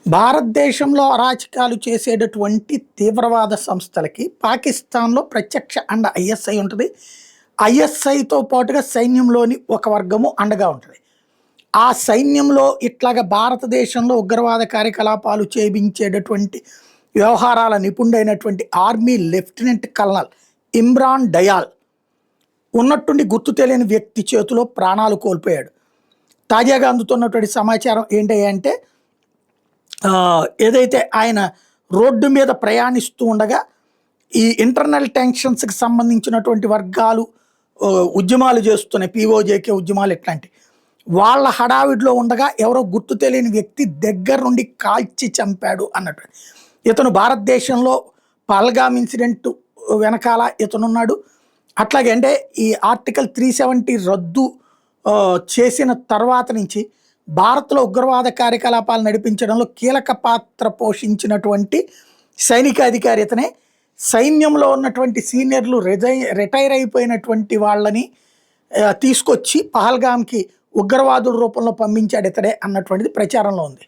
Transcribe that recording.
భారతదేశంలో అరాచకాలు చేసేటటువంటి తీవ్రవాద సంస్థలకి పాకిస్తాన్‌లో ప్రత్యక్ష అండ ఐఎస్ఐ ఉంటది. ఐఎస్ఐతో పాటుగా సైన్యంలోని ఒక వర్గము అండగా ఉంటది. ఆ సైన్యంలో ఇట్లాగ భారతదేశంలో ఉగ్రవాద కార్యకలాపాలు చేయించేటటువంటి వ్యవహారాల నిపుణుడైనటువంటి army lieutenant colonel Imran Dayal ఉన్నట్టుండి గుర్తు తెలియని వ్యక్తి చేతిలో ప్రాణాలు కోల్పోయాడు. తాజాగా అందుతున్నటువంటి సమాచారం ఏంటంటే ఏదైతే ఆయన రోడ్డు మీద ప్రయాణిస్తూ ఉండగా ఈ ఇంటర్నల్ టెన్షన్స్కి సంబంధించినటువంటి వర్గాలు ఉద్యమాలు చేస్తున్నాయి, పీఓజేకే ఉద్యమాలు ఇట్లాంటి వాళ్ళ హడావిడిలో ఉండగా ఎవరో గుర్తు తెలియని వ్యక్తి దగ్గర నుండి కాల్చి చంపాడు అన్నట్టు. ఇతను భారతదేశంలో పహల్గామ్ ఇన్సిడెంట్ వెనకాల ఇతనున్నాడు. అట్లాగే అంటే ఈ ఆర్టికల్ 370 రద్దు చేసిన తర్వాత నుంచి భారత్లో ఉగ్రవాద కార్యకలాపాలు నడిపించడంలో కీలక పాత్ర పోషించినటువంటి సైనిక అధికారి ఇతనే. సైన్యంలో ఉన్నటువంటి సీనియర్లు రిటైర్ అయిపోయినటువంటి వాళ్ళని తీసుకొచ్చి పహల్గామ్కి ఉగ్రవాదుల రూపంలో పంపించాడు ఇతడే అన్నటువంటిది ప్రచారంలో ఉంది.